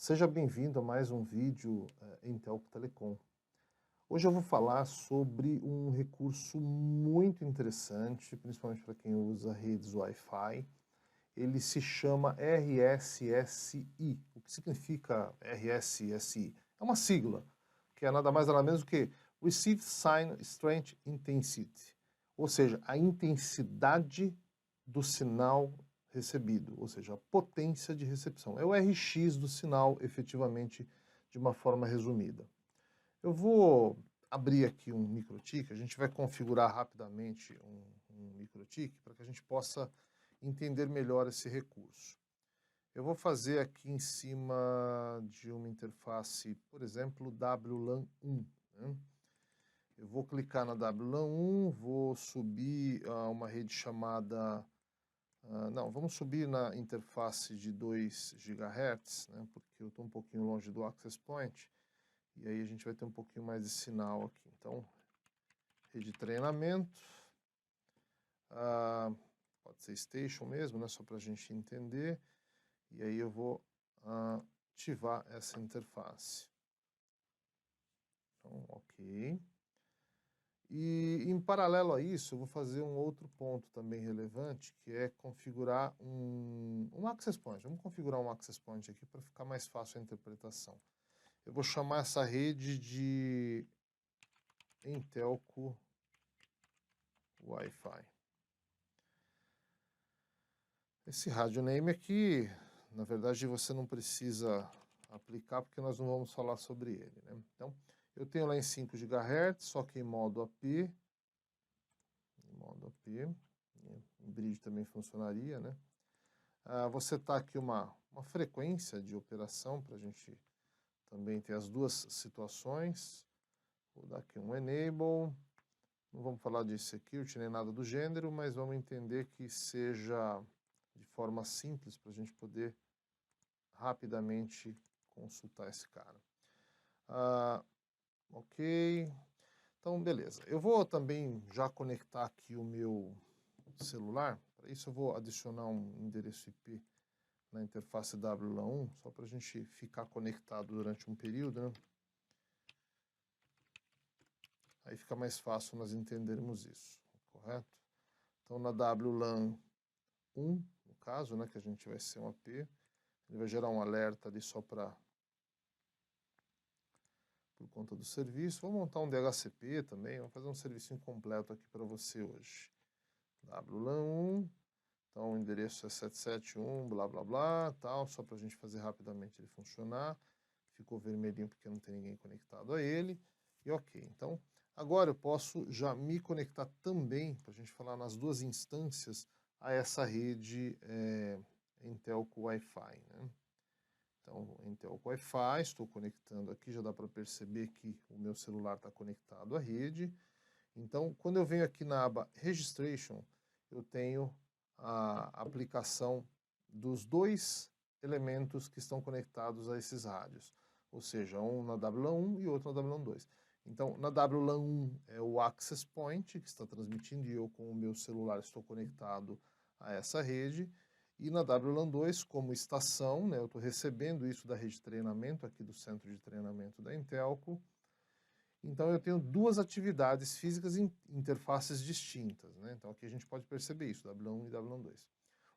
Seja bem-vindo a mais um vídeo em Telco Telecom. Hoje eu vou falar sobre um recurso muito interessante, principalmente para quem usa redes Wi-Fi. Ele se chama RSSI. O que significa RSSI? É uma sigla, que é nada mais nada menos do que Received Sign Strength Intensity, ou seja, a intensidade do sinal recebido, ou seja, a potência de recepção. É o RX do sinal, efetivamente, de uma forma resumida. Eu vou abrir aqui um MikroTik, a gente vai configurar rapidamente um MikroTik para que a gente possa entender melhor esse recurso. Eu vou fazer aqui em cima de uma interface, por exemplo, WLAN 1. Né? Eu vou clicar na WLAN 1, vou subir a uma rede chamada... não, vamos subir na interface de 2 GHz, né, porque eu estou um pouquinho longe do access point, e aí a gente vai ter um pouquinho mais de sinal aqui. Então, rede de treinamento, pode ser station mesmo, né, só para a gente entender, e aí eu vou ativar essa interface. Então, ok. E em paralelo a isso, eu vou fazer um outro ponto também relevante, que é configurar um access point. Vamos configurar um access point aqui para ficar mais fácil a interpretação. Eu vou chamar essa rede de Intelco Wi-Fi. Esse radio name aqui, na verdade, você não precisa aplicar, porque nós não vamos falar sobre ele, né? Então, eu tenho lá em 5 GHz, só que em modo AP. Em bridge também funcionaria, né? Você está aqui uma frequência de operação para a gente também ter as duas situações. Vou dar aqui um enable. Não vamos falar de security nem nada do gênero, mas vamos entender que seja de forma simples para a gente poder rapidamente consultar esse cara. Ok. Então, beleza. Eu vou também já conectar aqui o meu celular. Para isso eu vou adicionar um endereço IP na interface WLAN 1, só para a gente ficar conectado durante um período, né? Aí fica mais fácil nós entendermos isso, correto? Então na WLAN 1, no caso, né, que a gente vai ser um AP, ele vai gerar um alerta ali só para por conta do serviço. Vou montar um DHCP também, vou fazer um serviço completo aqui para você hoje. WLAN 1, então o endereço é 771, blá blá blá, tal, só para a gente fazer rapidamente ele funcionar. Ficou vermelhinho porque não tem ninguém conectado a ele. E ok, então agora eu posso já me conectar também, para a gente falar nas duas instâncias, a essa rede Intelco Wi-Fi, né? Então, Intelco Wi-Fi, estou conectando aqui, já dá para perceber que o meu celular está conectado à rede. Então, quando eu venho aqui na aba Registration, eu tenho a aplicação dos dois elementos que estão conectados a esses rádios, ou seja, um na WLAN 1 e outro na WLAN 2. Então, na WLAN 1 é o Access Point que está transmitindo e eu com o meu celular estou conectado a essa rede. E na WLAN 2, como estação, né, eu estou recebendo isso da rede de treinamento aqui do centro de treinamento da Intelco. Então eu tenho duas atividades físicas em interfaces distintas, né? Então aqui a gente pode perceber isso, W1 e W2.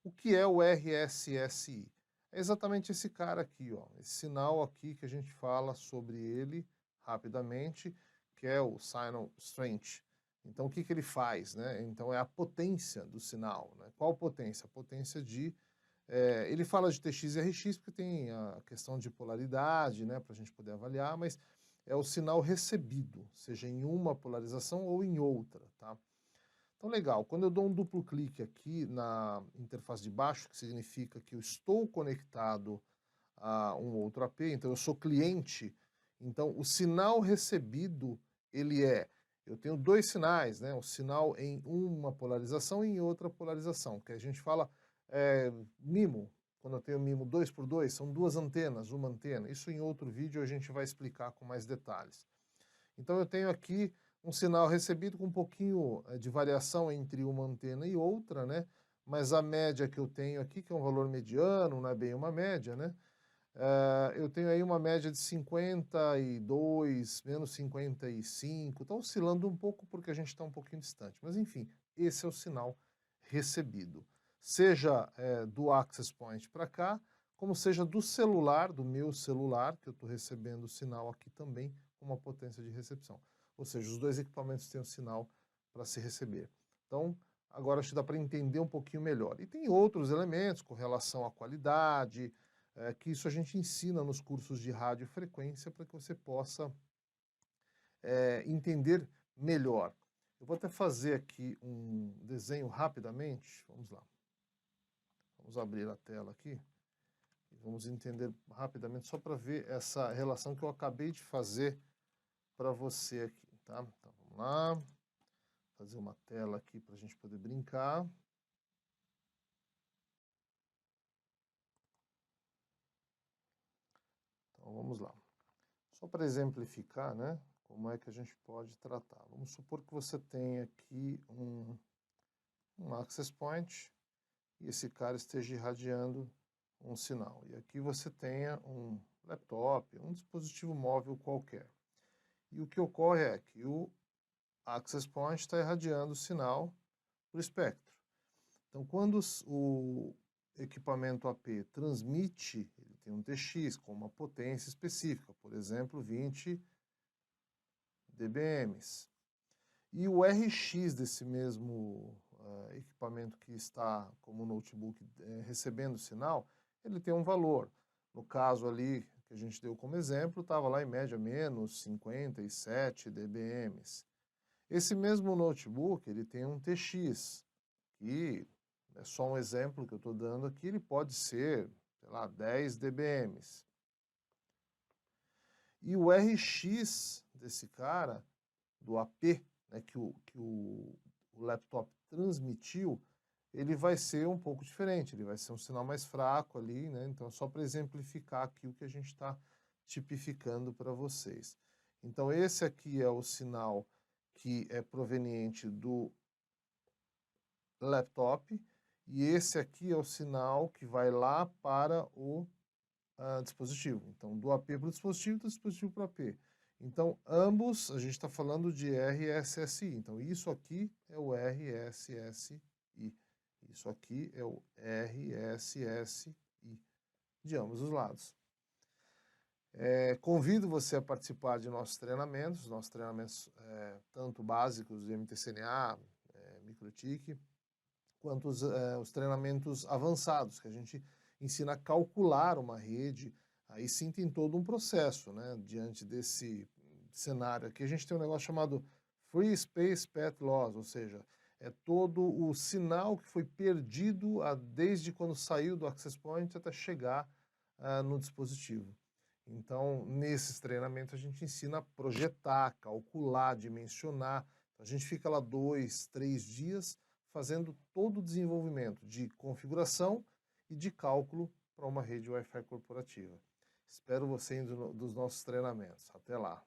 O que é o RSSI? É exatamente esse cara aqui, ó, esse sinal aqui que a gente fala sobre ele rapidamente, que é o Signal Strength. Então o que ele faz, né? Então é a potência do sinal, né? Qual potência? A potência de... ele fala de TX e RX porque tem a questão de polaridade, né, para a gente poder avaliar, mas é o sinal recebido, seja em uma polarização ou em outra, tá? Então, legal, quando eu dou um duplo clique aqui na interface de baixo, que significa que eu estou conectado a um outro AP, então eu sou cliente, então o sinal recebido, eu tenho dois sinais, né? O sinal em uma polarização e em outra polarização, que a gente fala MIMO, quando eu tenho MIMO 2x2, são duas antenas, uma antena. Isso em outro vídeo a gente vai explicar com mais detalhes. Então eu tenho aqui um sinal recebido com um pouquinho de variação entre uma antena e outra, né? Mas a média que eu tenho aqui, que é um valor mediano, não é bem uma média, né? Eu tenho aí uma média de 52, menos 55, está oscilando um pouco porque a gente está um pouquinho distante. Mas enfim, esse é o sinal recebido. Seja do access point para cá, como seja do celular, do meu celular, que eu estou recebendo o sinal aqui também com uma potência de recepção. Ou seja, os dois equipamentos têm um sinal para se receber. Então, agora acho que dá para entender um pouquinho melhor. E tem outros elementos com relação à qualidade, que isso a gente ensina nos cursos de radiofrequência para que você possa entender melhor. Eu vou até fazer aqui um desenho rapidamente. Vamos lá. Vamos abrir a tela aqui. E vamos entender rapidamente, só para ver essa relação que eu acabei de fazer para você aqui, tá? Então, vamos lá. Fazer uma tela aqui para a gente poder brincar. Então, vamos lá. Só para exemplificar, né, como é que a gente pode tratar. Vamos supor que você tem aqui um access point e esse cara esteja irradiando um sinal. E aqui você tenha um laptop, um dispositivo móvel qualquer. E o que ocorre é que o access point está irradiando o sinal para o espectro. Então, quando o equipamento AP transmite, ele tem um TX com uma potência específica, por exemplo, 20 dBms. E o RX desse mesmo equipamento que está como notebook recebendo sinal, ele tem um valor. No caso ali que a gente deu como exemplo, estava lá em média menos 57 dBms. Esse mesmo notebook, ele tem um TX, que é só um exemplo que eu estou dando aqui, ele pode ser, sei lá, 10 dBms. E o RX desse cara, do AP, né, que o laptop transmitiu, ele vai ser um pouco diferente, ele vai ser um sinal mais fraco ali, né? Então, só para exemplificar aqui o que a gente está tipificando para vocês. Então, esse aqui é o sinal que é proveniente do laptop, e esse aqui é o sinal que vai lá para o dispositivo. Então, do AP para o dispositivo, do dispositivo para o AP. Então, ambos, a gente está falando de RSSI. Então, isso aqui é o RSSI. Isso aqui é o RSSI, de ambos os lados. Convido você a participar de nossos treinamentos tanto básicos de MTCNA, MikroTik, quanto os treinamentos avançados, que a gente ensina a calcular uma rede. Aí sim tem todo um processo, né? Diante desse cenário aqui, a gente tem um negócio chamado Free Space Path Loss, ou seja, é todo o sinal que foi perdido desde quando saiu do access point até chegar no dispositivo. Então, nesses treinamentos, a gente ensina a projetar, calcular, dimensionar. A gente fica lá 2, 3 dias fazendo todo o desenvolvimento de configuração e de cálculo para uma rede Wi-Fi corporativa. Espero você indo dos nossos treinamentos. Até lá!